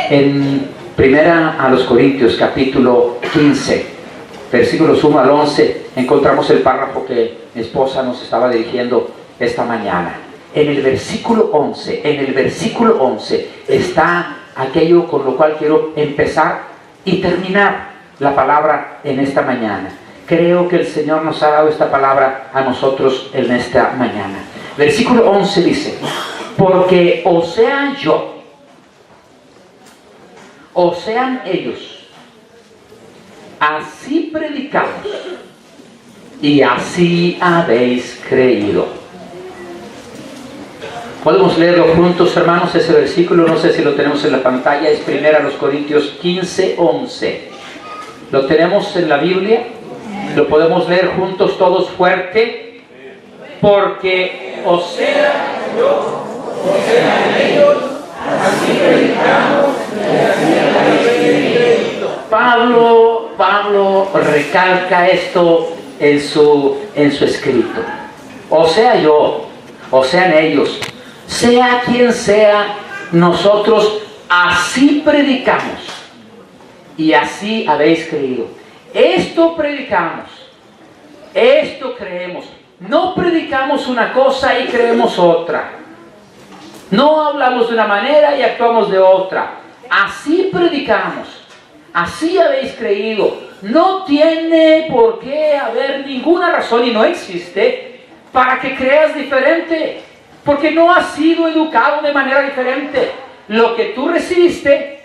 En primera a los Corintios, capítulo 15, versículos 1 al 11, encontramos el párrafo que mi esposa nos estaba dirigiendo esta mañana. En el versículo 11 está aquello con lo cual quiero empezar y terminar la palabra en esta mañana. Creo que el Señor nos ha dado esta palabra a nosotros en esta mañana. Versículo 11 dice: porque o sea yo, o sean ellos, así predicamos y así habéis creído. Podemos leerlo juntos, hermanos, ese versículo. No sé si lo tenemos en la pantalla. Es primera los Corintios 15, 11. ¿Lo tenemos en la Biblia? ¿Lo podemos leer juntos todos fuerte? Porque o sea yo, o sean ellos, así predicamos y así habéis creído. Pablo recalca esto en su escrito. O sea yo, o sean ellos, sea quien sea, nosotros así predicamos y así habéis creído. Esto predicamos, esto creemos. No predicamos una cosa y creemos otra. No hablamos de una manera y actuamos de otra. Así predicamos, así habéis creído. No tiene por qué haber ninguna razón, y no existe, para que creas diferente, porque no has sido educado de manera diferente. Lo que tú recibiste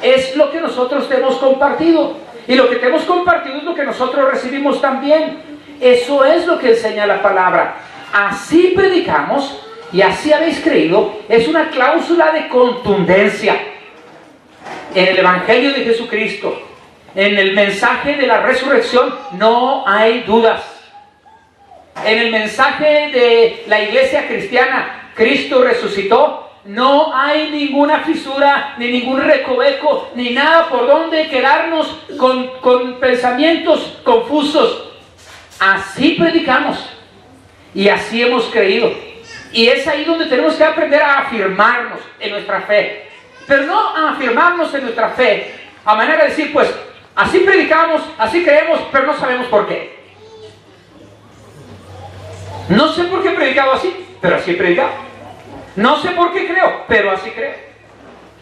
es lo que nosotros te hemos compartido, y lo que te hemos compartido es lo que nosotros recibimos también. Eso es lo que enseña la palabra. Así predicamos y así habéis creído. Es una cláusula de contundencia en el Evangelio de Jesucristo. En el mensaje de la resurrección no hay dudas. En el mensaje de la iglesia cristiana, Cristo resucitó, no hay ninguna fisura, ni ningún recoveco, ni nada por donde quedarnos con pensamientos confusos. Así predicamos y así hemos creído. Y es ahí donde tenemos que aprender a afirmarnos en nuestra fe. Pero no a afirmarnos en nuestra fe a manera de decir, pues, así predicamos, así creemos, pero no sabemos por qué. No sé por qué he predicado así, pero así he predicado. No sé por qué creo, pero así creo.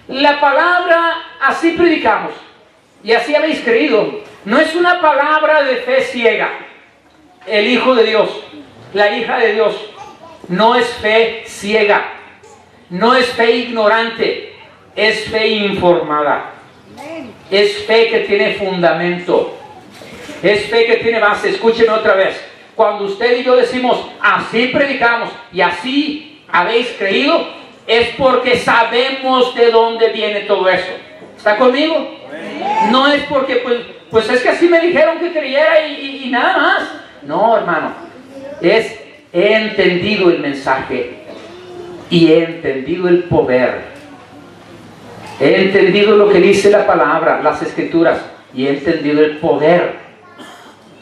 La palabra así predicamos y así habéis creído no es una palabra de fe ciega. El Hijo de Dios, la hija de Dios, no es fe ciega, no es fe ignorante, es fe informada. Es fe que tiene fundamento, es fe que tiene base. Escúcheme otra vez. Cuando usted y yo decimos así predicamos y así habéis creído, es porque sabemos de dónde viene todo eso. ¿Está conmigo? No es porque pues es que así me dijeron que creyera y nada más. No, hermano, he entendido el mensaje y he entendido el poder. He entendido lo que dice la palabra, las escrituras, y he entendido el poder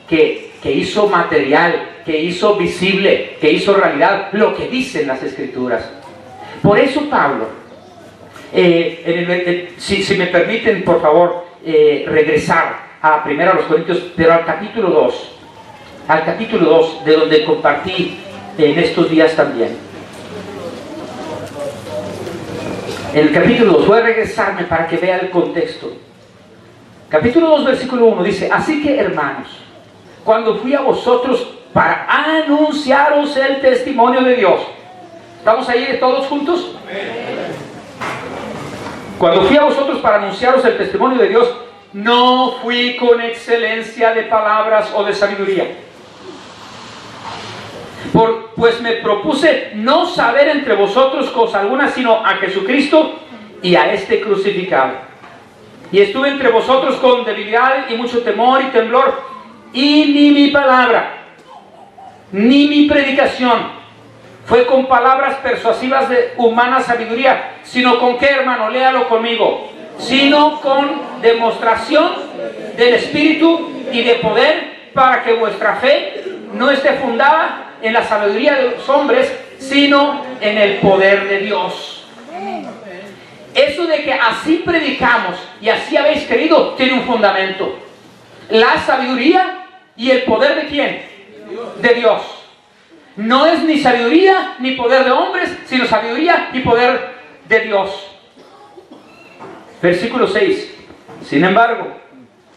que hizo material, que hizo visible, que hizo realidad lo que dicen las escrituras. Por eso Pablo, si me permiten por favor regresar a 1 Corintios, pero al capítulo 2. Al capítulo 2, de donde compartí en estos días también. En el capítulo 2, voy a regresarme para que vea el contexto. Capítulo 2, versículo 1 dice: así que, hermanos, cuando fui a vosotros para anunciaros el testimonio de Dios. ¿Estamos ahí todos juntos? Cuando fui a vosotros para anunciaros el testimonio de Dios, no fui con excelencia de palabras o de sabiduría. Pues me propuse no saber entre vosotros cosa alguna, sino a Jesucristo y a este crucificado. Y estuve entre vosotros con debilidad y mucho temor y temblor, y ni mi palabra, ni mi predicación fue con palabras persuasivas de humana sabiduría, sino con ¿qué, hermano? Léalo conmigo. Sino con demostración del Espíritu y de poder, para que vuestra fe no esté fundada en la sabiduría de los hombres, sino en el poder de Dios. Eso de que así predicamos y así habéis creído tiene un fundamento. La sabiduría y el poder ¿de quién? De Dios. No es ni sabiduría ni poder de hombres, sino sabiduría y poder de Dios. Versículo 6. Sin embargo,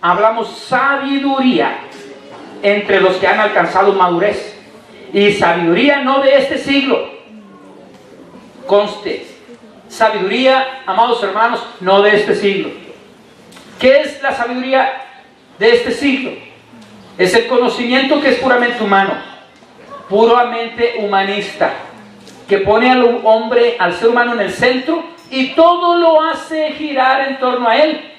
hablamos sabiduría entre los que han alcanzado madurez. Y sabiduría no de este siglo. Conste, sabiduría, amados hermanos, no de este siglo. ¿Qué es la sabiduría de este siglo? Es el conocimiento que es puramente humano, puramente humanista, que pone al hombre, al ser humano en el centro y todo lo hace girar en torno a él,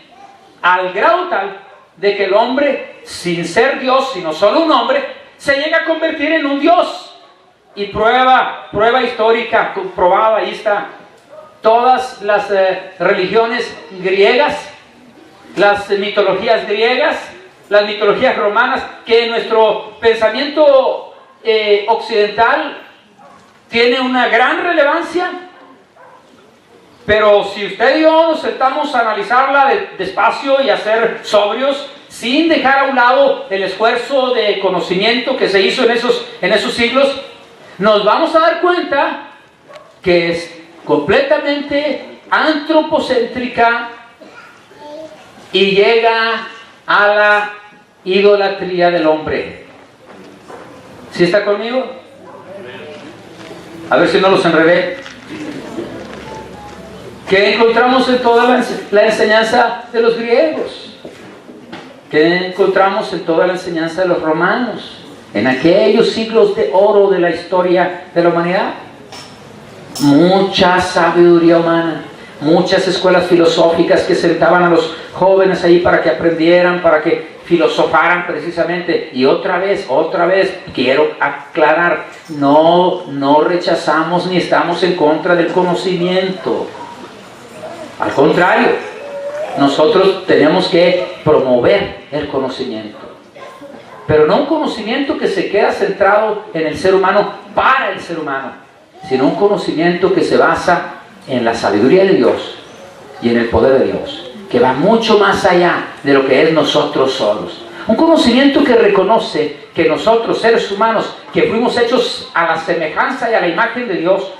al grado tal de que el hombre, sin ser Dios, sino solo un hombre, se llega a convertir en un Dios. Y prueba histórica, comprobada, ahí está. Todas las religiones griegas, las mitologías griegas, las mitologías romanas, que en nuestro pensamiento occidental tiene una gran relevancia, pero si usted y yo nos sentamos a analizarla despacio y a ser sobrios, sin dejar a un lado el esfuerzo de conocimiento que se hizo en esos siglos, nos vamos a dar cuenta que es completamente antropocéntrica y llega a la idolatría del hombre. ¿Sí está conmigo? A ver si no los enredé. ¿Qué encontramos en toda la enseñanza de los griegos? ¿Qué encontramos en toda la enseñanza de los romanos? En aquellos siglos de oro de la historia de la humanidad. Mucha sabiduría humana, muchas escuelas filosóficas que sentaban a los jóvenes ahí para que aprendieran, para que filosofaran precisamente. Y otra vez, quiero aclarar, no rechazamos ni estamos en contra del conocimiento. Al contrario, nosotros tenemos que promover el conocimiento. Pero no un conocimiento que se queda centrado en el ser humano para el ser humano, sino un conocimiento que se basa en la sabiduría de Dios y en el poder de Dios, que va mucho más allá de lo que es nosotros solos. Un conocimiento que reconoce que nosotros, seres humanos, que fuimos hechos a la semejanza y a la imagen de Dios,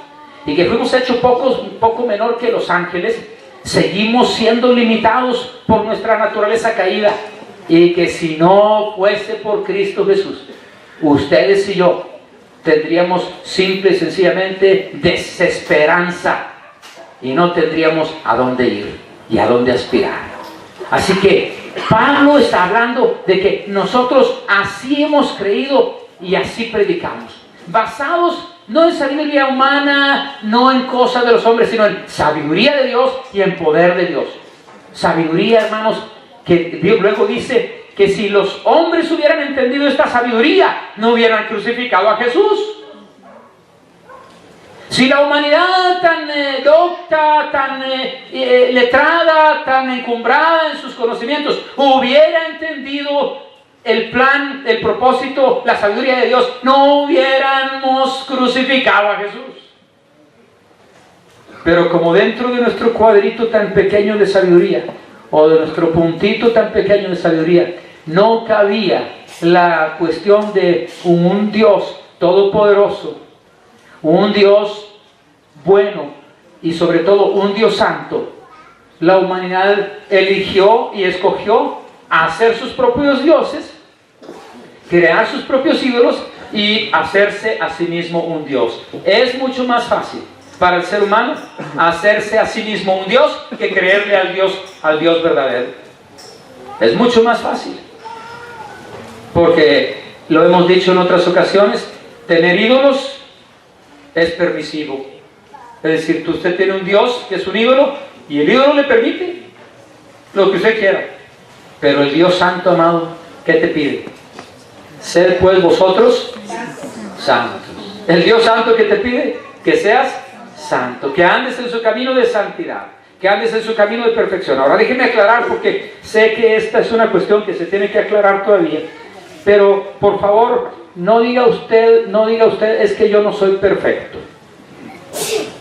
y que fuimos hechos poco menor que los ángeles, seguimos siendo limitados por nuestra naturaleza caída. Y que si no fuese por Cristo Jesús, ustedes y yo tendríamos simple y sencillamente desesperanza y no tendríamos a dónde ir y a dónde aspirar. Así que Pablo está hablando de que nosotros así hemos creído y así predicamos, basados no en sabiduría humana, no en cosas de los hombres, sino en sabiduría de Dios y en poder de Dios. Sabiduría, hermanos, que Dios luego dice que si los hombres hubieran entendido esta sabiduría, no hubieran crucificado a Jesús. Si la humanidad tan docta, tan letrada, tan encumbrada en sus conocimientos, hubiera entendido el plan, el propósito, la sabiduría de Dios, no hubiéramos crucificado a Jesús. Pero como dentro de nuestro cuadrito tan pequeño de sabiduría, o de nuestro puntito tan pequeño de sabiduría, no cabía la cuestión de un Dios todopoderoso, un Dios bueno y sobre todo un Dios santo, la humanidad eligió y escogió hacer sus propios dioses, crear sus propios ídolos y hacerse a sí mismo un Dios. Es mucho más fácil para el ser humano hacerse a sí mismo un Dios que creerle al Dios verdadero. Es mucho más fácil, porque lo hemos dicho en otras ocasiones, tener ídolos es permisivo. Es decir, usted tiene un Dios que es un ídolo y el ídolo le permite lo que usted quiera, pero el Dios santo, amado, ¿qué te pide? Sed pues vosotros santos. El Dios santo que te pide que seas santo, que andes en su camino de santidad, que andes en su camino de perfección. Ahora déjeme aclarar, porque sé que esta es una cuestión que se tiene que aclarar todavía, pero por favor no diga usted es que yo no soy perfecto.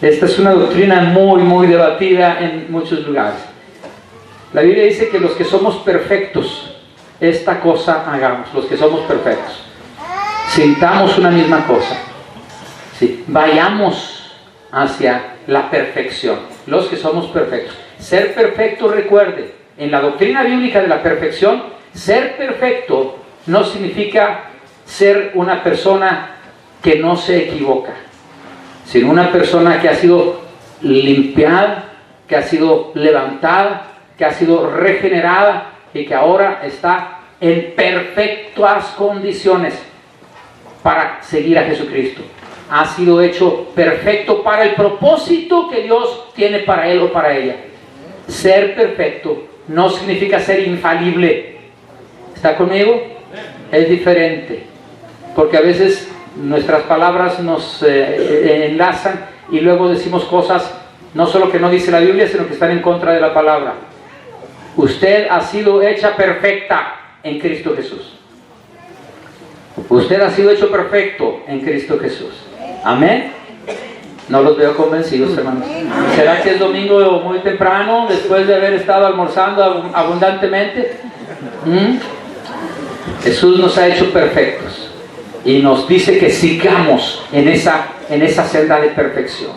Esta es una doctrina muy, muy debatida en muchos lugares. La Biblia dice que los que somos perfectos, esta cosa hagamos, los que somos perfectos. Sintamos una misma cosa. Sí, vayamos hacia la perfección, los que somos perfectos. Ser perfecto, recuerde, en la doctrina bíblica de la perfección, ser perfecto no significa ser una persona que no se equivoca, sino una persona que ha sido limpiada, que ha sido levantada, que ha sido regenerada y que ahora está en perfectas condiciones para seguir a Jesucristo. Ha sido hecho perfecto para el propósito que Dios tiene para él o para ella. Ser perfecto no significa ser infalible. ¿Está conmigo? Es diferente, porque a veces nuestras palabras nos enlazan y luego decimos cosas no solo que no dice la Biblia, sino que están en contra de la palabra. Usted ha sido hecha perfecta en Cristo Jesús. Usted ha sido hecho perfecto en Cristo Jesús. Amén. No los veo convencidos, hermanos. ¿Será que es domingo muy temprano, después de haber estado almorzando abundantemente? Jesús nos ha hecho perfectos y nos dice que sigamos en esa senda de perfección.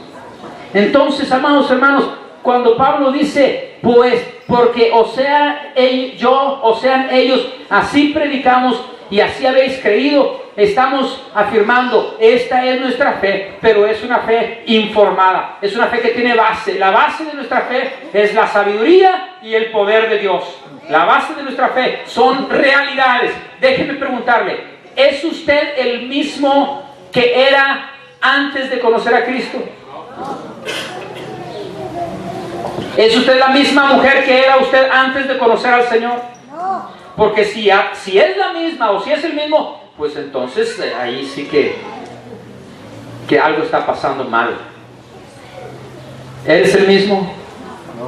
Entonces, amados hermanos, cuando Pablo dice, pues, porque o sea yo, o sean ellos, así predicamos y así habéis creído, estamos afirmando, esta es nuestra fe, pero es una fe informada, es una fe que tiene base. La base de nuestra fe es la sabiduría y el poder de Dios. La base de nuestra fe son realidades. Déjenme preguntarle, ¿es usted el mismo que era antes de conocer a Cristo? ¿Es usted la misma mujer que era usted antes de conocer al Señor? Porque si es la misma o si es el mismo, pues entonces ahí sí que algo está pasando mal. ¿Eres el mismo?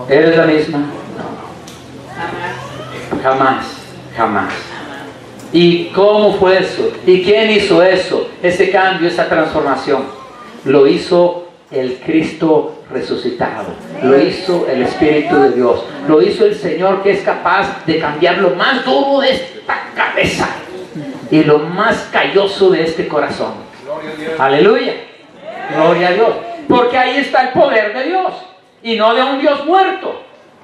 ¿Eres la misma? No. Jamás. ¿Y cómo fue eso? ¿Y quién hizo eso? Ese cambio, esa transformación. Lo hizo el Cristo resucitado. Lo hizo el Espíritu de Dios. Lo hizo el Señor, que es capaz de cambiar lo más duro de esta cabeza y lo más calloso de este corazón. Aleluya. Gloria a Dios. Porque ahí está el poder de Dios y no de un Dios muerto.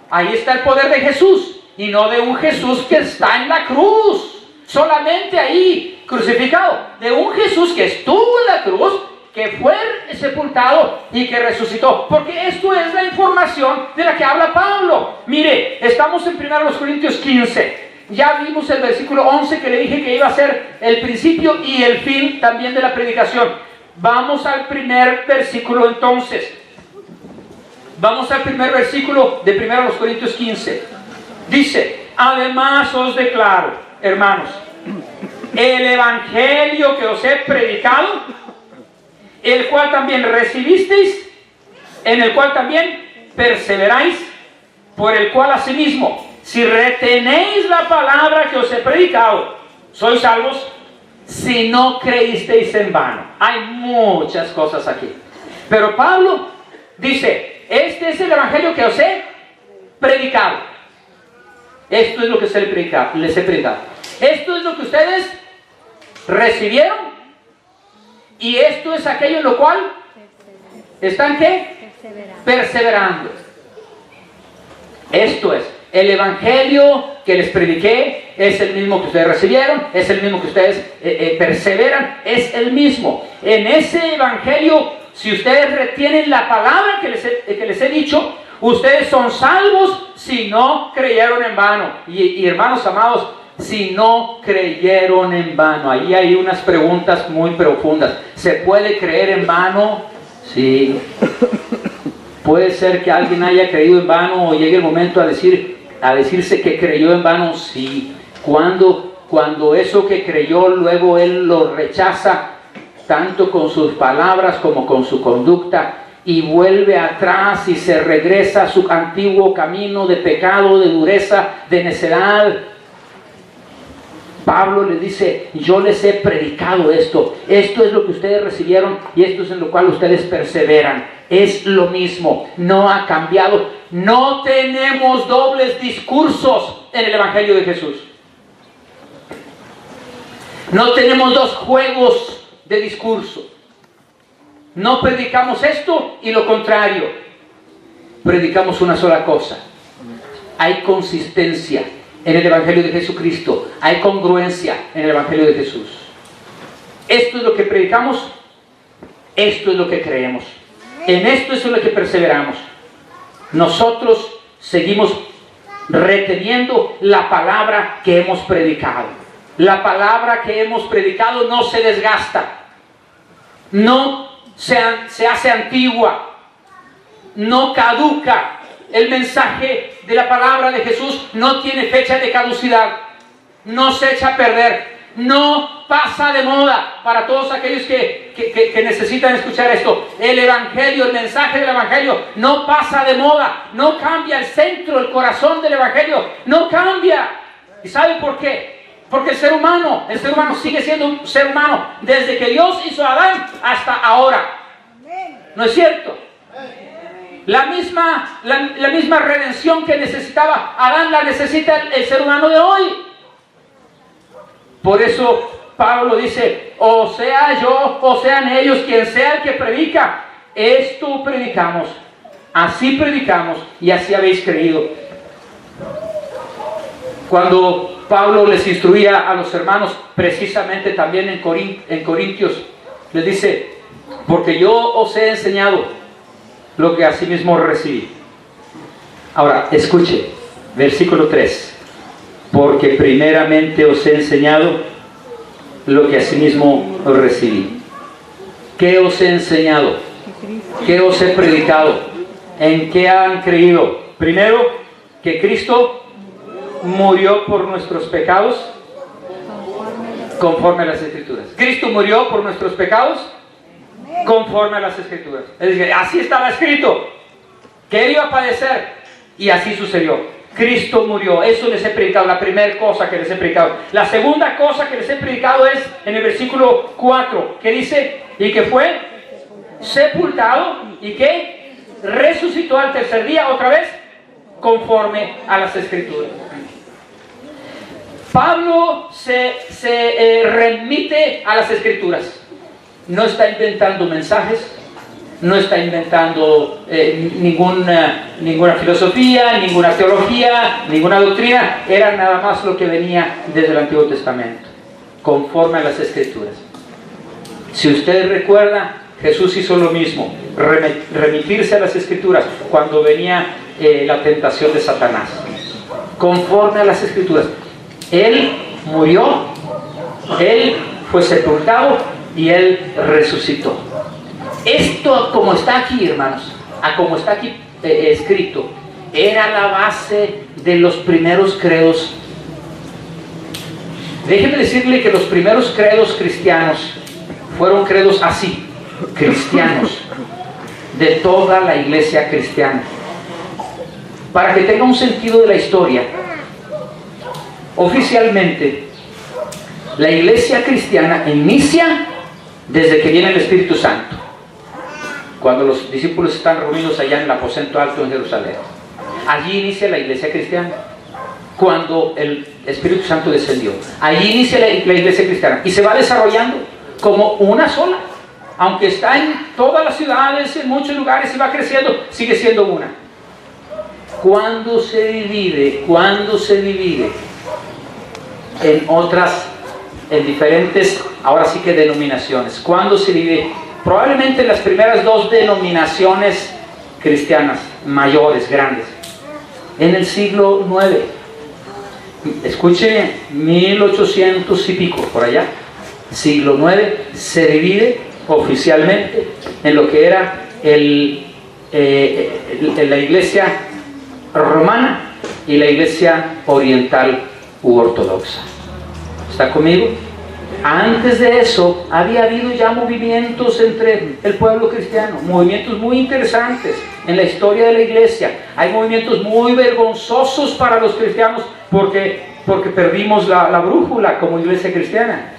Ahí está el poder de Jesús y no de un Jesús que está en la cruz, solamente ahí crucificado. De un Jesús que estuvo en la cruz, que fue sepultado y que resucitó. Porque esto es la información de la que habla Pablo. Mire, estamos en 1 Corintios 15. Ya vimos el versículo 11 que le dije que iba a ser el principio y el fin también de la predicación. Vamos al primer versículo entonces. Vamos al primer versículo de 1 Corintios 15. Dice, además os declaro, hermanos, el evangelio que os he predicado, el cual también recibisteis, en el cual también perseveráis, por el cual asimismo, si retenéis la palabra que os he predicado, sois salvos, si no creísteis en vano. Hay muchas cosas aquí, pero Pablo dice, este es el evangelio que os he predicado. Esto es lo que les he predicado. Esto es lo que ustedes recibieron. Y esto es aquello en lo cual están ¿qué? Perseverando. Esto es, el evangelio que les prediqué es el mismo que ustedes recibieron, es el mismo que ustedes perseveran, es el mismo. En ese evangelio, si ustedes retienen la palabra que les he dicho, ustedes son salvos si no creyeron en vano. Y hermanos amados, si no creyeron en vano. Ahí hay unas preguntas muy profundas. ¿Se puede creer en vano? Sí. Puede ser que alguien haya creído en vano o llegue el momento a decirse que creyó en vano. Sí. Cuando eso que creyó luego él lo rechaza, tanto con sus palabras como con su conducta, y vuelve atrás y se regresa a su antiguo camino de pecado, de dureza, de necedad. Pablo les dice, yo les he predicado esto es lo que ustedes recibieron y esto es en lo cual ustedes perseveran. es lo mismo, no ha cambiado. No tenemos dobles discursos en el Evangelio de Jesús. No tenemos dos juegos de discurso. No predicamos esto y lo contrario. Predicamos una sola cosa. Hay consistencia en el Evangelio de Jesucristo. Hay congruencia en el Evangelio de Jesús. Esto es lo que predicamos. Esto es lo que creemos. En esto es lo que perseveramos. Nosotros seguimos reteniendo la palabra que hemos predicado. La palabra que hemos predicado no se desgasta, no se hace antigua, no caduca. El mensaje de la palabra de Jesús no tiene fecha de caducidad, no se echa a perder, no pasa de moda. Para todos aquellos que necesitan escuchar esto, el Evangelio, el mensaje del Evangelio no pasa de moda, no cambia el centro, el corazón del Evangelio, no cambia. ¿Y saben por qué? Porque el ser humano sigue siendo un ser humano desde que Dios hizo a Adán hasta ahora. ¿No es cierto? La misma redención que necesitaba Adán la necesita el ser humano de hoy. Por eso Pablo dice, o sea yo, o sean ellos, quien sea el que predica, esto predicamos, así predicamos y así habéis creído. Cuando Pablo les instruía a los hermanos, precisamente también en Corintios, les dice, porque yo os he enseñado lo que asimismo recibí. Ahora, escuche, versículo 3. Porque primeramente os he enseñado lo que asimismo recibí. ¿Qué os he enseñado? ¿Qué os he predicado? ¿En qué han creído? Primero, que Cristo murió por nuestros pecados conforme a las Escrituras. Cristo murió por nuestros pecados conforme a las Escrituras. Es decir, así estaba escrito que Él iba a padecer y así sucedió. Cristo murió. Eso les he predicado, la primera cosa que les he predicado. La segunda cosa que les he predicado es en el versículo 4, que dice, y que fue sepultado y que resucitó al tercer día, otra vez, conforme a las Escrituras. Pablo se remite a las Escrituras. No está inventando mensajes, no está inventando ninguna filosofía, ninguna teología, ninguna doctrina. Era nada más lo que venía desde el Antiguo Testamento, conforme a las Escrituras. Si usted recuerda, Jesús hizo lo mismo, remitirse a las Escrituras cuando venía la tentación de Satanás, conforme a las Escrituras. Él murió, Él fue sepultado y Él resucitó. Esto, como está aquí, hermanos, como está aquí escrito, era la base de los primeros credos. Déjeme decirle que los primeros credos cristianos fueron credos así, cristianos, de toda la iglesia cristiana. Para que tenga un sentido de la historia, oficialmente, la iglesia cristiana inicia desde que viene el Espíritu Santo, cuando los discípulos están reunidos allá en el aposento alto en Jerusalén. Allí inicia la iglesia cristiana, cuando el Espíritu Santo descendió. Allí inicia la iglesia cristiana y se va desarrollando como una sola. Aunque está en todas las ciudades, en muchos lugares y va creciendo, sigue siendo una. Cuando se divide en diferentes, ahora sí que denominaciones. Cuando se divide, probablemente en las primeras dos denominaciones cristianas mayores, grandes, en el siglo IX. Escuche, 1800 y pico, por allá, siglo IX, se divide oficialmente en lo que era la iglesia romana y la iglesia oriental u ortodoxa. ¿Está conmigo? Antes de eso había habido ya movimientos entre el pueblo cristiano, movimientos muy interesantes en la historia de la iglesia. Hay movimientos muy vergonzosos para los cristianos porque perdimos la brújula como iglesia cristiana.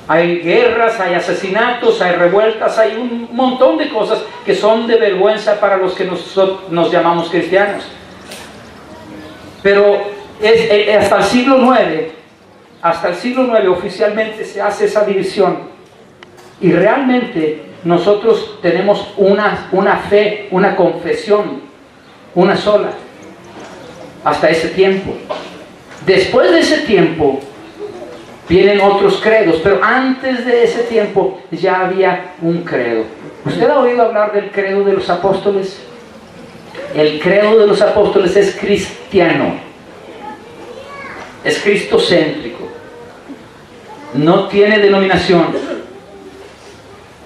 Hay guerras, hay asesinatos, hay revueltas, hay un montón de cosas que son de vergüenza para los que nos llamamos cristianos. Pero hasta el siglo IX oficialmente se hace esa división. Y realmente nosotros tenemos una fe, una confesión, una sola, hasta ese tiempo. Después de ese tiempo vienen otros credos, pero antes de ese tiempo ya había un credo. ¿Usted ha oído hablar del credo de los apóstoles? El credo de los apóstoles es cristiano, es cristocéntrico, no tiene denominación.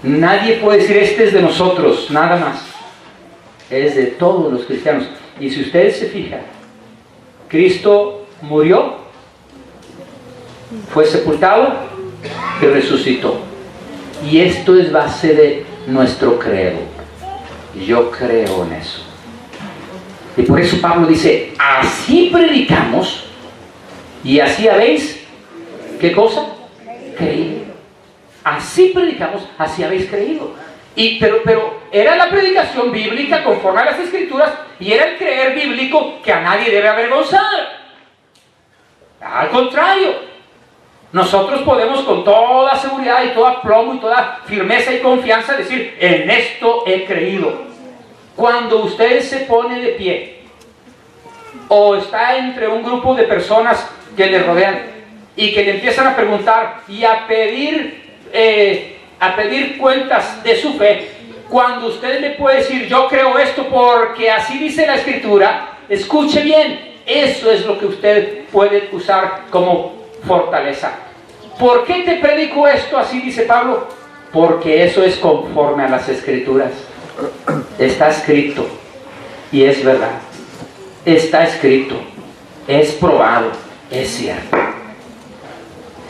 Nadie puede decir este es de nosotros, nada más. Es de todos los cristianos. Y si usted se fija, Cristo murió, fue sepultado y resucitó. Y esto es base de nuestro credo. Yo creo en eso. Y por eso Pablo dice, así predicamos y así habéis, ¿qué cosa? Creído. Así predicamos, así habéis creído. Pero era la predicación bíblica conforme a las Escrituras y era el creer bíblico que a nadie debe avergonzar. Al contrario, nosotros podemos con toda seguridad y todo aplomo y toda firmeza y confianza decir, en esto he creído. Cuando usted se pone de pie o está entre un grupo de personas que le rodean y que le empiezan a preguntar y a pedir cuentas de su fe, cuando usted le puede decir yo creo esto porque así dice la Escritura, escuche bien, eso es lo que usted puede usar como fortaleza. ¿Por qué te predico esto? Así dice Pablo, porque eso es conforme a las Escrituras. Está escrito y es verdad, está escrito, es probado, es cierto.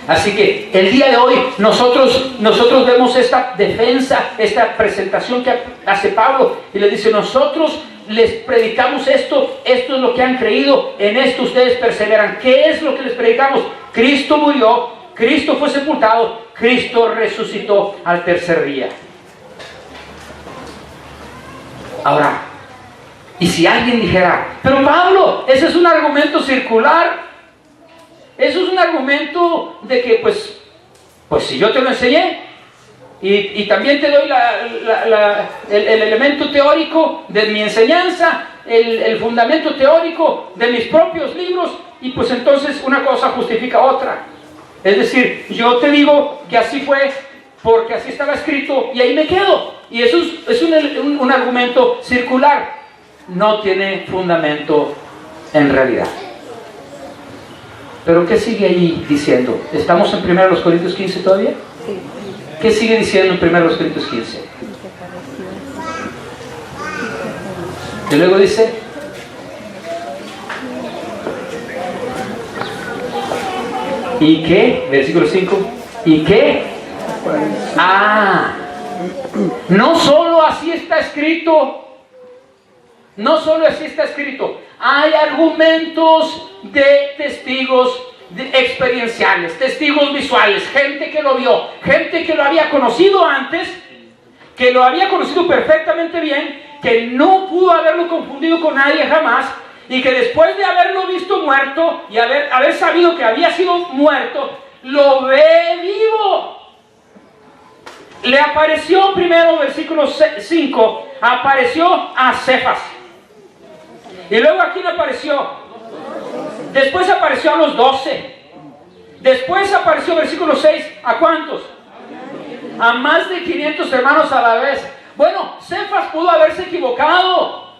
Así que el día de hoy nosotros vemos esta defensa, esta presentación que hace Pablo y le dice, nosotros les predicamos esto es lo que han creído, en esto ustedes perseveran. ¿Qué es lo que les predicamos? Cristo murió, Cristo fue sepultado, Cristo resucitó al tercer día. Ahora, y si alguien dijera, pero Pablo, ese es un argumento circular, eso es un argumento de que pues si yo te lo enseñé y también te doy el elemento teórico de mi enseñanza, el fundamento teórico de mis propios libros, y pues entonces una cosa justifica otra. Es decir, yo te digo que así fue porque así estaba escrito y ahí me quedo. Y eso es un argumento circular, no tiene fundamento en realidad. Pero ¿qué sigue ahí diciendo? ¿Estamos en 1 Corintios 15 todavía? Sí. ¿Qué sigue diciendo en 1 Corintios 15? Y luego dice, ¿y qué? Versículo 5. ¿Y qué? No solo así está escrito. No solo así está escrito. Hay argumentos de testigos experienciales, testigos visuales, gente que lo vio, gente que lo había conocido antes, que lo había conocido perfectamente bien, que no pudo haberlo confundido con nadie jamás, y que después de haberlo visto muerto y haber sabido que había sido muerto, lo ve vivo. Le apareció primero, versículo 5, apareció a Cefas. Y luego ¿a quién apareció? Después apareció a los 12. Después apareció, versículo 6, ¿a cuántos? A más de 500 hermanos a la vez. Bueno, Cefas pudo haberse equivocado.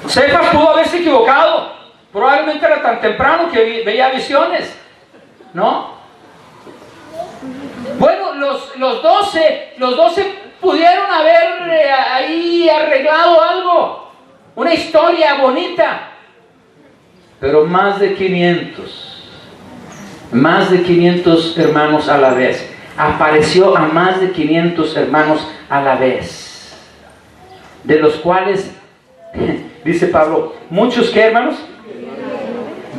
Cefas pudo haberse equivocado. Probablemente era tan temprano que veía visiones, ¿no? Bueno, los 12 pudieron haber ahí arreglado algo, una historia bonita, pero más de 500 hermanos a la vez. Apareció a más de 500 hermanos a la vez, de los cuales, dice Pablo, muchos que hermanos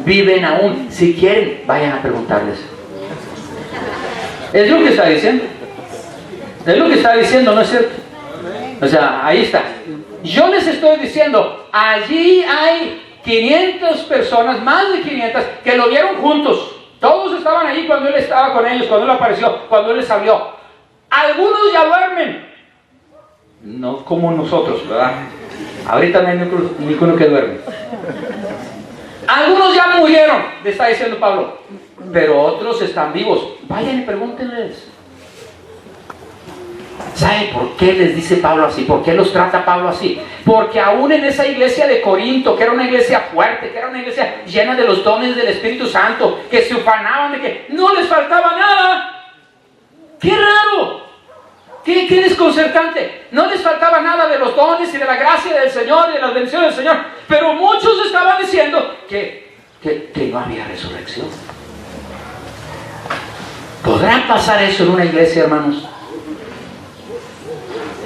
viven aún. Si quieren, vayan a preguntarles. Es lo que está diciendo. Es lo que está diciendo, ¿no es cierto? O sea, ahí está. Yo les estoy diciendo, allí hay 500 personas, más de 500, que lo vieron juntos. Todos estaban allí cuando Él estaba con ellos, cuando Él apareció, cuando Él les habló. Algunos ya duermen. No como nosotros, ¿verdad? Ahorita no hay ninguno que duerme. Algunos ya murieron, le está diciendo Pablo. Pero otros están vivos. Vayan y pregúntenles. ¿Saben por qué les dice Pablo así? ¿Por qué los trata Pablo así? Porque aún en esa iglesia de Corinto, que era una iglesia fuerte, que era una iglesia llena de los dones del Espíritu Santo, que se ufanaban de que no les faltaba nada. ¡Qué raro! ¡Qué desconcertante! No les faltaba nada de los dones y de la gracia del Señor y de las bendiciones del Señor. Pero muchos estaban diciendo que no había resurrección. ¿Podrá pasar eso en una iglesia, hermanos?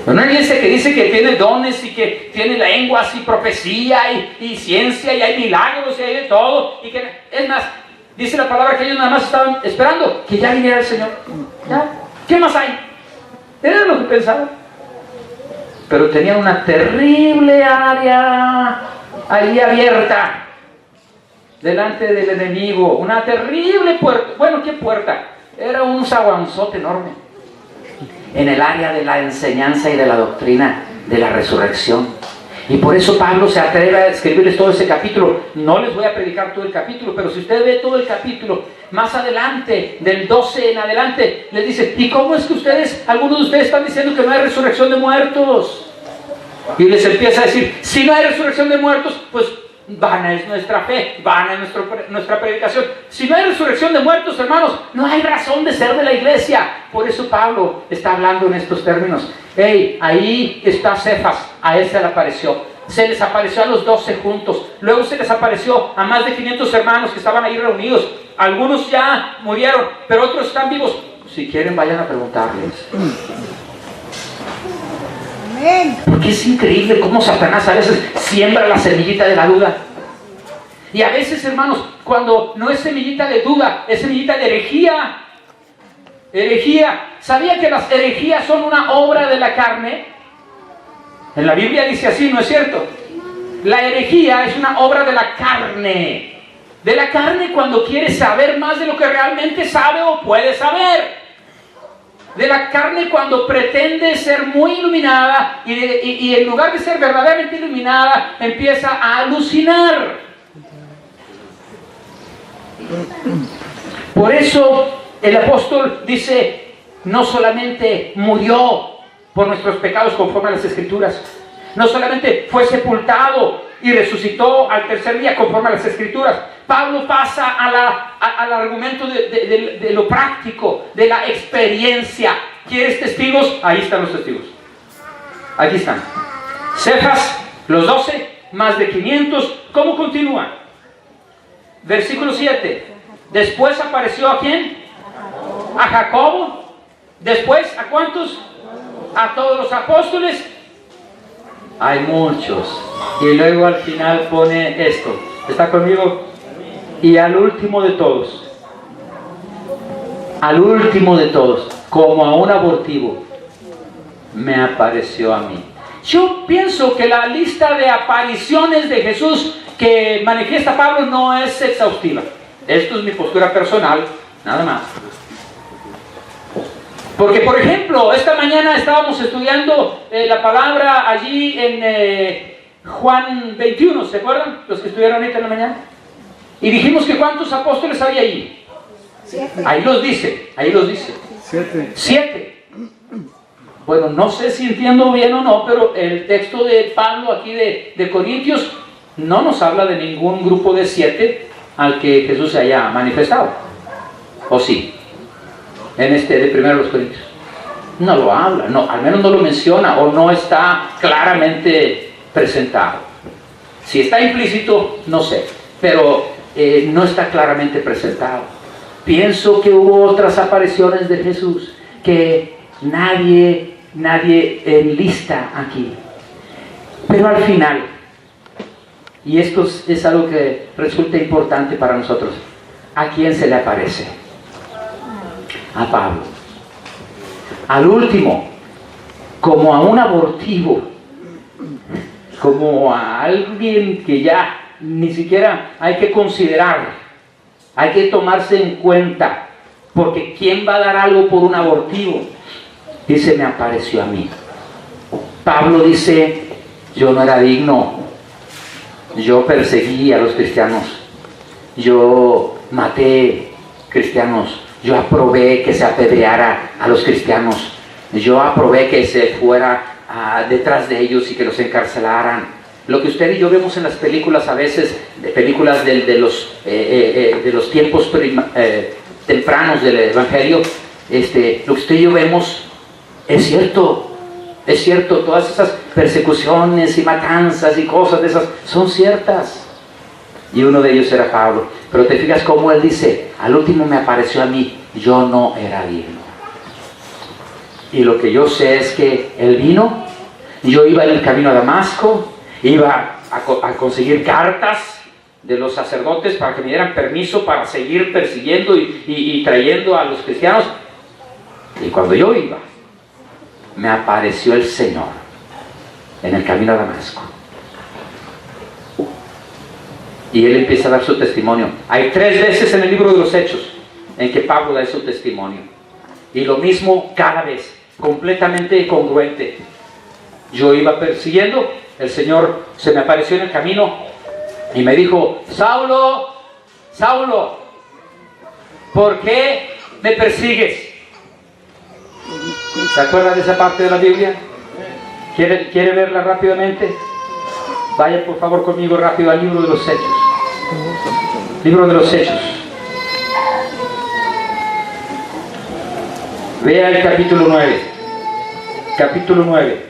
Una iglesia que dice que tiene dones y que tiene lenguas y profecía y ciencia y hay milagros y hay de todo. Y que, es más, dice la palabra que ellos nada más estaban esperando que ya viniera el Señor. ¿Ya? ¿Qué más hay? Era lo que pensaban. Pero tenían una terrible área ahí abierta delante del enemigo. Una terrible puerta. Bueno, ¿qué puerta? Era un zaguanzote enorme en el área de la enseñanza y de la doctrina de la resurrección. Y por eso Pablo se atreve a escribirles todo ese capítulo. No les voy a predicar todo el capítulo, pero si usted ve todo el capítulo, más adelante, del 12 en adelante, les dice, ¿y cómo es que algunos de ustedes están diciendo que no hay resurrección de muertos? Y les empieza a decir, si no hay resurrección de muertos, pues vana es nuestra fe, vana es nuestra predicación. Si no hay resurrección de muertos, hermanos, no hay razón de ser de la iglesia. Por eso Pablo está hablando en estos términos. Hey, ahí está Cefas, a él se le apareció. Se les apareció a los 12 juntos. Luego se les apareció a más de 500 hermanos que estaban ahí reunidos. Algunos ya murieron, pero otros están vivos. Si quieren, vayan a preguntarles. Porque es increíble cómo Satanás a veces siembra la semillita de la duda. Y a veces, hermanos, cuando no es semillita de duda, es semillita de herejía. Herejía. ¿Sabía que las herejías son una obra de la carne? En la Biblia dice así, ¿no es cierto? La herejía es una obra de la carne. De la carne cuando quiere saber más de lo que realmente sabe o puede saber. De la carne cuando pretende ser muy iluminada y en lugar de ser verdaderamente iluminada, empieza a alucinar. Por eso el apóstol dice, no solamente murió por nuestros pecados conforme a las Escrituras, no solamente fue sepultado y resucitó al tercer día conforme a las Escrituras. Pablo pasa al argumento de lo práctico, de la experiencia. ¿Quieres testigos? Ahí están los testigos. Aquí están. Cefas, los 12, más de 500. ¿Cómo continúa? Versículo 7. Después apareció ¿a quién? A Jacobo. Después, ¿a cuántos? A todos los apóstoles. Hay muchos. Y luego al final pone esto. ¿Está conmigo? Y al último de todos, como a un abortivo, me apareció a mí. Yo pienso que la lista de apariciones de Jesús que manifiesta Pablo no es exhaustiva. Esto es mi postura personal, nada más. Porque, por ejemplo, esta mañana estábamos estudiando la palabra allí en Juan 21, ¿se acuerdan? Los que estuvieron ahorita en la mañana. Y dijimos que ¿cuántos apóstoles había ahí? 7. Ahí los dice. 7. Bueno, no sé si entiendo bien o no, pero el texto de Pablo aquí de Corintios no nos habla de ningún grupo de 7 al que Jesús se haya manifestado. ¿O sí? En de primero los Corintios. No lo habla, no, al menos no lo menciona o no está claramente presentado. Si está implícito, no sé, pero no está claramente presentado. Pienso que hubo otras apariciones de Jesús que nadie enlista aquí. Pero al final, y esto es algo que resulta importante para nosotros, ¿a quién se le aparece? A Pablo. al último, como a un abortivo, como a alguien que ya ni siquiera hay que considerar, hay que tomarse en cuenta, porque ¿quién va a dar algo por un abortivo? Dice, me apareció a mí. Pablo dice, yo no era digno, yo perseguí a los cristianos, yo maté cristianos, yo aprobé que se apedreara a los cristianos, yo aprobé que se fuera detrás de ellos y que los encarcelaran. Lo que usted y yo vemos en las películas a veces, de películas de los tiempos tempranos del Evangelio, lo que usted y yo vemos es cierto. Es cierto, todas esas persecuciones y matanzas y cosas de esas son ciertas. Y uno de ellos era Pablo. Pero te fijas cómo él dice, al último me apareció a mí, yo no era digno. Y lo que yo sé es que él vino, yo iba en el camino a Damasco, iba a conseguir cartas de los sacerdotes para que me dieran permiso para seguir persiguiendo y trayendo a los cristianos. Y cuando yo iba, me apareció el Señor en el camino a Damasco. Y él empieza a dar su testimonio. Hay 3 veces en el libro de los Hechos en que Pablo da su testimonio. Y lo mismo cada vez, completamente congruente. Yo iba persiguiendo, el Señor se me apareció en el camino y me dijo, Saulo, Saulo, ¿por qué me persigues? ¿Se acuerdan de esa parte de la Biblia? ¿Quiere verla rápidamente? Vaya por favor conmigo rápido al libro de los Hechos. Libro de los Hechos. Vea el capítulo 9. Capítulo 9.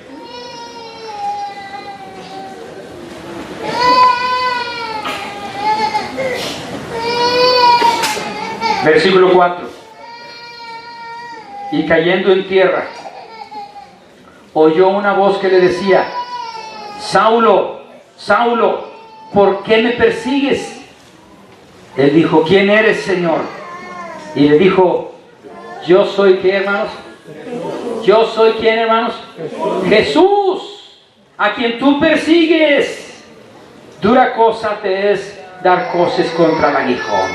Versículo 4. Y cayendo en tierra, oyó una voz que le decía, Saulo, Saulo, ¿por qué me persigues? Él dijo, ¿quién eres, Señor? Y le dijo, yo soy, ¿qué, hermanos? Yo soy, ¿quién, hermanos? Jesús, a quien tú persigues. Dura cosa te es dar coces contra el aguijón.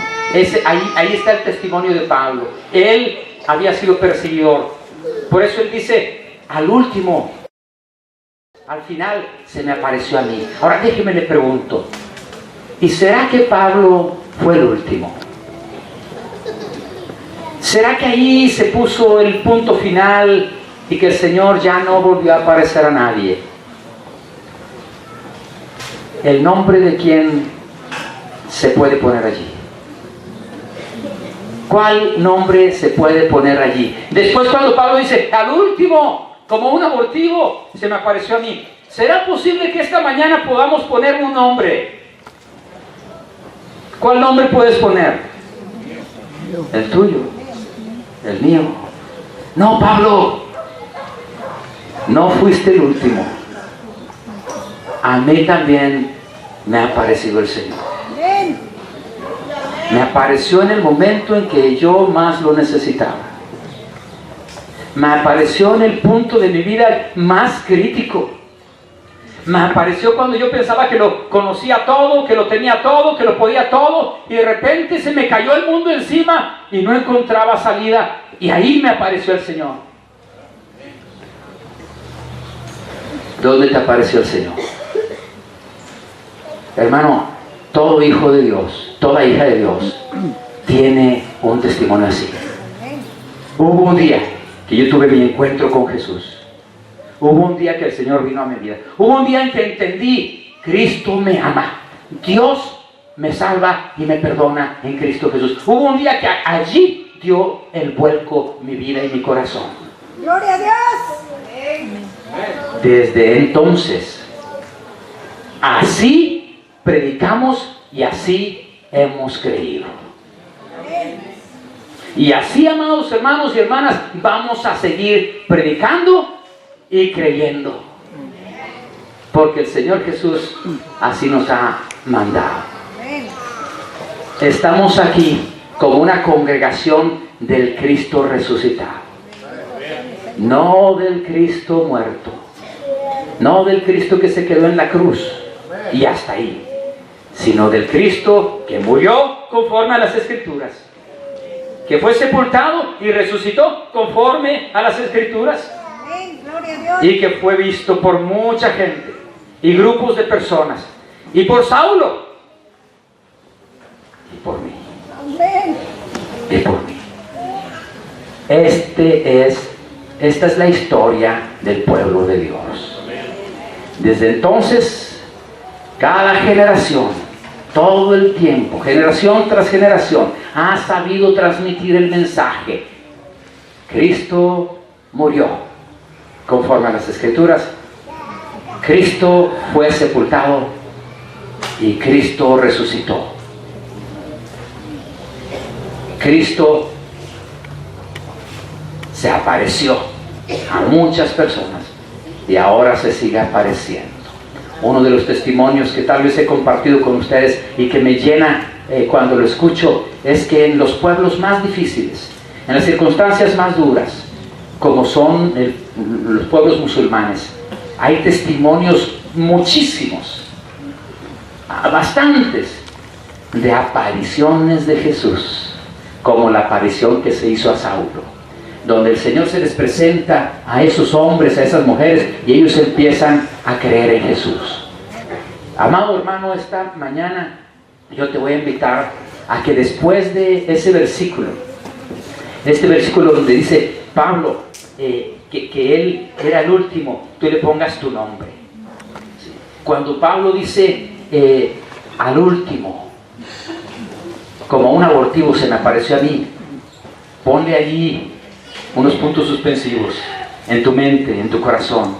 Ahí está el testimonio de Pablo. Él había sido perseguidor. Por eso él dice, al último, al final se me apareció a mí. Ahora déjeme le pregunto, ¿y será que Pablo fue el último? ¿Será que ahí se puso el punto final y que el Señor ya no volvió a aparecer a nadie? ¿El nombre de quién se puede poner allí? ¿Cuál nombre se puede poner allí? Después cuando Pablo dice, al último, como un abortivo, se me apareció a mí. ¿Será posible que esta mañana podamos poner un nombre? ¿Cuál nombre puedes poner? El tuyo, el mío. No, Pablo, no fuiste el último. A mí también me ha aparecido el Señor. Me apareció en el momento en que yo más lo necesitaba. Me apareció en el punto de mi vida más crítico. Me apareció cuando yo pensaba que lo conocía todo, que lo tenía todo, que lo podía todo, y de repente se me cayó el mundo encima y no encontraba salida. Y ahí me apareció el Señor. ¿Dónde te apareció el Señor? Hermano, todo hijo de Dios, toda hija de Dios tiene un testimonio así. Hubo un día que yo tuve mi encuentro con Jesús. Hubo un día que el Señor vino a mi vida. Hubo un día en que entendí, Cristo me ama. Dios me salva y me perdona en Cristo Jesús. Hubo un día que allí dio el vuelco mi vida y mi corazón. ¡Gloria a Dios! Desde entonces, así predicamos y así hemos creído. Y así, amados hermanos y hermanas, vamos a seguir predicando y creyendo. Porque el Señor Jesús así nos ha mandado. Estamos aquí como una congregación del Cristo resucitado. No del Cristo muerto, no del Cristo que se quedó en la cruz y hasta ahí, sino del Cristo que murió conforme a las Escrituras, que fue sepultado y resucitó conforme a las Escrituras, Amén. Gloria a Dios. y que fue visto por mucha gente y grupos de personas, y por Saulo, y por mí, Amén. y por mí. Esta es la historia del pueblo de Dios. Desde entonces, cada generación, todo el tiempo, generación tras generación, ha sabido transmitir el mensaje. Cristo murió conforme a las Escrituras. Cristo fue sepultado y Cristo resucitó. Cristo se apareció a muchas personas y ahora se sigue apareciendo. Uno de los testimonios que tal vez he compartido con ustedes y que me llena cuando lo escucho es que en los pueblos más difíciles, en las circunstancias más duras, como son los pueblos musulmanes, hay testimonios muchísimos, bastantes, de apariciones de Jesús, como la aparición que se hizo a Saulo, donde el Señor se les presenta a esos hombres, a esas mujeres, y ellos empiezan a creer en Jesús. Amado hermano, esta mañana yo te voy a invitar a que después de ese versículo, este versículo donde dice Pablo que él era el último, tú le pongas tu nombre. Cuando Pablo dice al último, como un abortivo se me apareció a mí, ponle allí unos puntos suspensivos en tu mente, en tu corazón,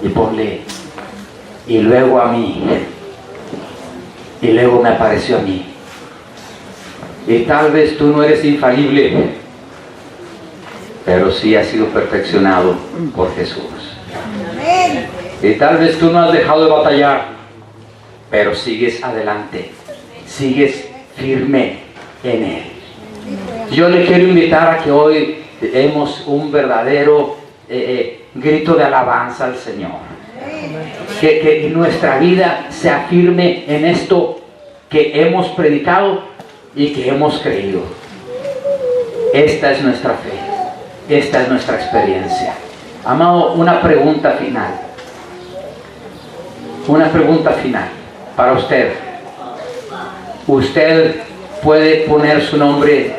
y ponle, y luego a mí, y luego me apareció a mí. Y tal vez tú no eres infalible, pero sí has sido perfeccionado por Jesús. Amén. Y tal vez tú no has dejado de batallar, pero sigues adelante, sigues firme en Él. Yo le quiero invitar a que hoy demos un verdadero grito de alabanza al Señor. Que nuestra vida sea firme en esto que hemos predicado y que hemos creído. Esta es nuestra fe, esta es nuestra experiencia. Amado, una pregunta final. Una pregunta final para usted. ¿Usted puede poner su nombre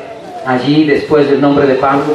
allí después del nombre de Pablo?